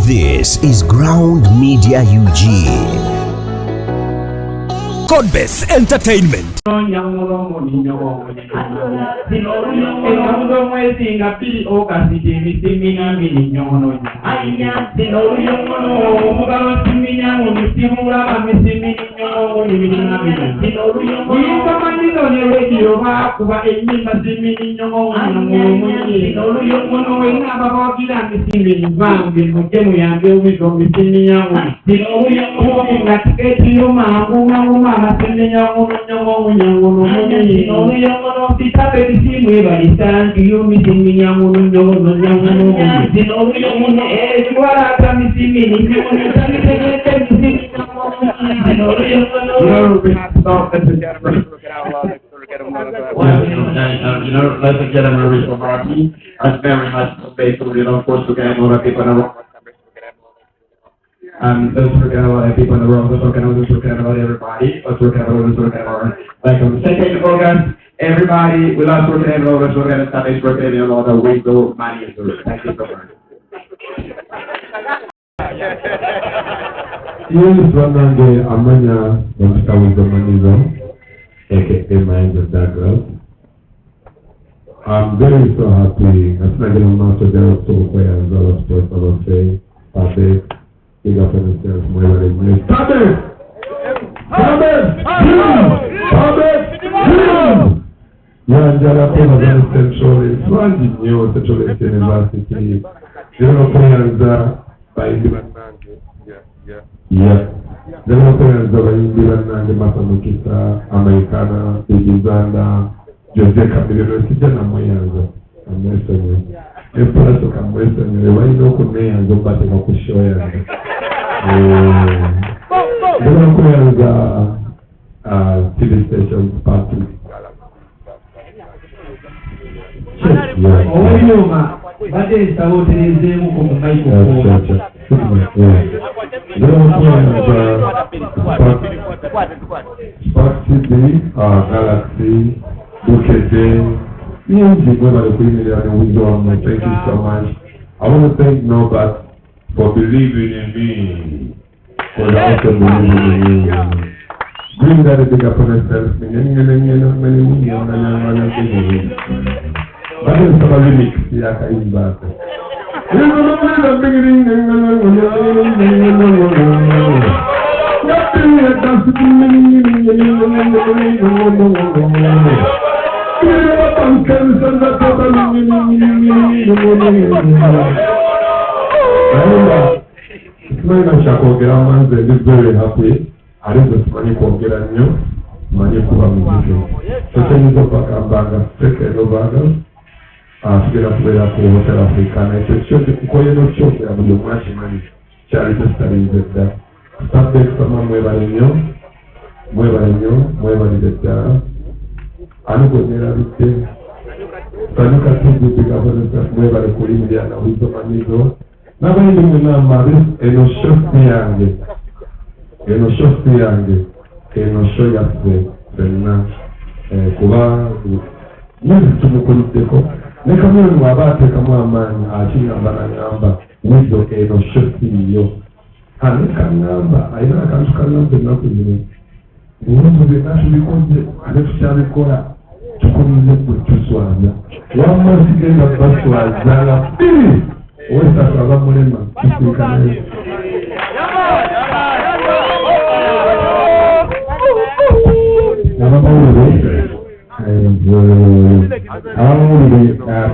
This is Ground Media UG. Godbase Entertainment. Let's get a original marquee. That's very much faithful, of course, we're getting a lot of people in a row. Let's forget about people in the room, let's forget about everybody, let's forget about like on the second organ, everybody, we love forgetting about, let's forget about Sundays, forgetting about the window money. Thank you so much. Yes, Ranange Amanya, Mr. Wisdomanizo, aka Mind of Douglas. I'm very so happy. I'm not going to master the software as well as first I will say, perfect. Big up on yourself, my name. Stop it! Stop it! Stop it! Yeah, Jara Poma Central is one new Central University. Europeans by Indibanange. Yeah. Europeans by Indibanange, Masamukisa, Americana, Uganda, Jose Camilo, Sijana Moyanza, and Western. If you come Western, why no Kunea, Zobata Kushoya? Europeans TV station party. Spark TV, Galaxy, Bukete, music, whether the Queen and Wisdom, thank you so much. I want to thank Norbert for believing in me, for also believing in me. Bring that a big up on yourself. But it's a remix, yeah, I can back. Ismail Shakogera man is very happy. I just money for getting new money for musician. So tell me about Ambaga, second Obaga, Africa player for Hotel Africa. I said, show the Koyano show, I have your much money. Charity studies that. Start with someone mueva de detta. Anugo nera vite. Sanuka tubu piga bonesa mueva de Colombia na Wisdomanizo. Na bani muna maris eno shosti yange eno shoyase senna kuba nini tumukuliteko ne kamwe mwabate kamwe amani achina mbana nyamba wizo eno shosti yo ane kanamba aina kantu kanamba nakuzine umuntu betashi bikonje ane tuchabikora tukumize kutuswaza wama sigenda baswaza pili wesa saba mulema kisikane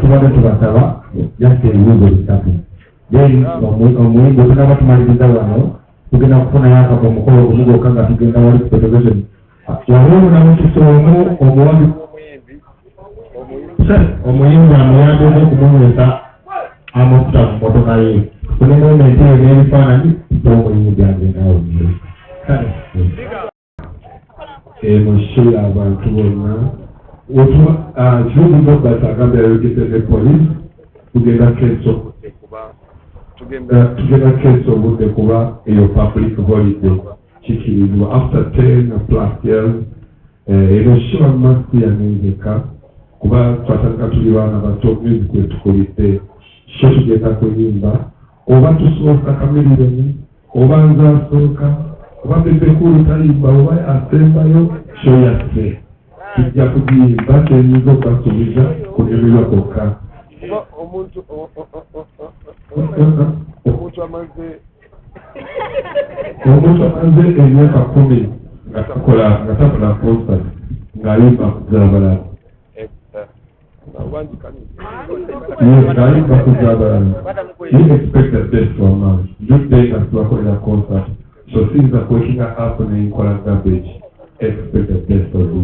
Tuwada tubasaba just ibibuzo bitatu then omuyigo tunaba tumaliriza wano tugenda kufuna yakava omukolo omugoka nga tugenda wali television waliwo namukisomo omuwabi omuyimbi amuyambe okumunywesa amafuta mu motoka ye kune momenti eyo n'ebifaananyi omuyimbi agendawo emushoya abantu bonna kibuguzo batagambye ayogedde police tugenda keso obudde kuba eyo public holiday kikirizibwa after 10 plus years eno show must yanenzeka kuba twatandika tuli baana bato music wetukolidde show tugenda kuyimba oba tusooka Kamiliyoni, oba nze asooka, oba Bebekulu talimba, oba asembayo show yaffe. Tujja kugiyimba tuyinza okubasuubiza ku nyumirwa kwokka. Omuntu amaze emyaka 10 nga tafuna concert ng'ayimba kuzabalala. Ng'ayimba kuzabalala. You expect the best from man. Good day as tubakolera concert. So things are waking up and in kola garbage. Expect the best of you.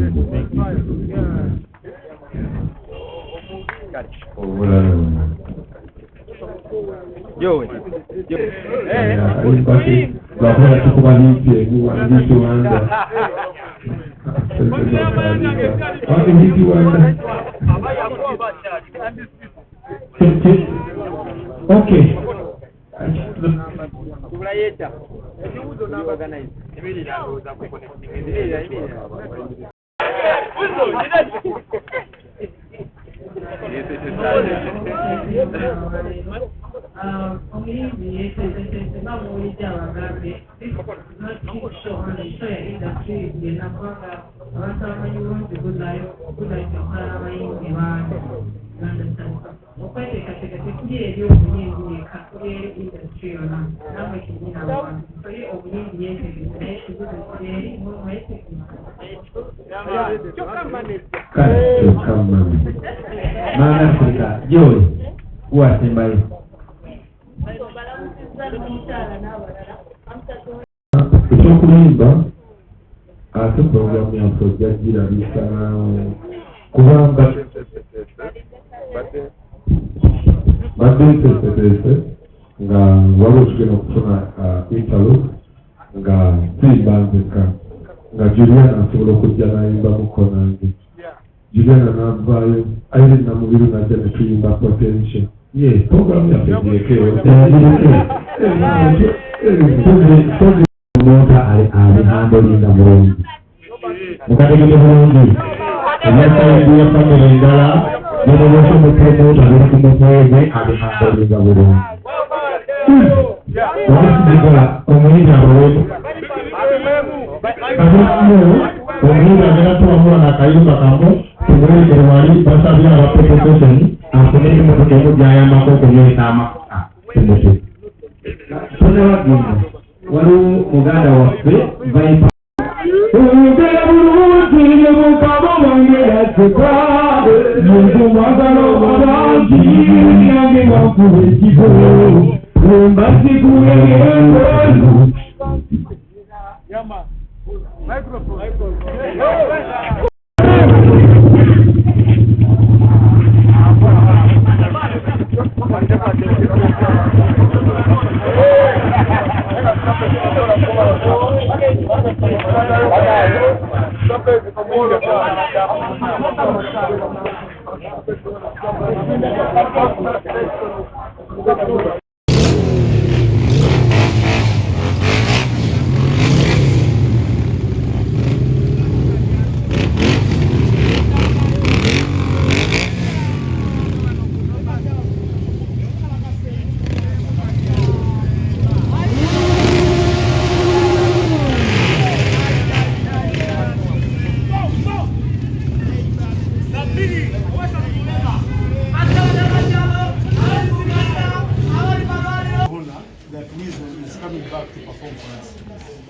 Bakora tukubalipye muwandishi wanda. Wandishi wanda. Okay. Mana Afrika, Joy, wasembayo. Ekyokulimba ate programu yaffe ojjagirabisa kubanga badde nteeseteese nga waliwo tugenda okufuna interlude nga tuyimba nzeka nga Juliana asobola okujja n'ayimbamuko nange. Juliana n'avaayo Irene Namubiru najja ne tuyimba potential. Programu yaffe gyekeo omuntu alihandolinga bulungi mukategeke bulungi ebyasayindiya famire endala nonobosa omupromota biri ku mutwege alihandolinga bulungi omusigikola omuyinza abaweeko omuyinza agenda tuwamula nakayumba kamu tumulegere wali basabye abaproposation afune emotoka emu gyayambako okunyweesa amafuta tumuti tonabagenda waliwo muganda waffe Viper oyogera bulungi ne mukama wange yaseka mwagala obangi nange bakuba ekigo embasikuyeeko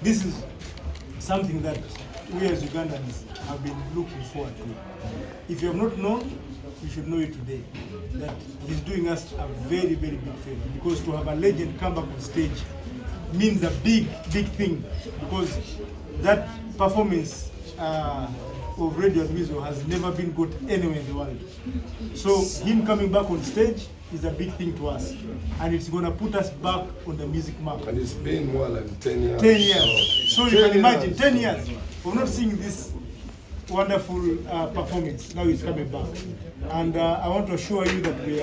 This is something that we as Ugandans have been looking forward to. If you have not known, you should know it today. That he's doing us a very, very big favor, because to have a legend come back on stage means a big, big thing, because that performance of Radio Adwizo has never been got anywhere in the world. So him coming back on stage is a big thing to us, and it's going to put us back on the music map. And it's been more than 10 years. 10 years. So you can imagine, 10 years of not seeing this wonderful performance. Now he's coming back. And I want to assure you that we are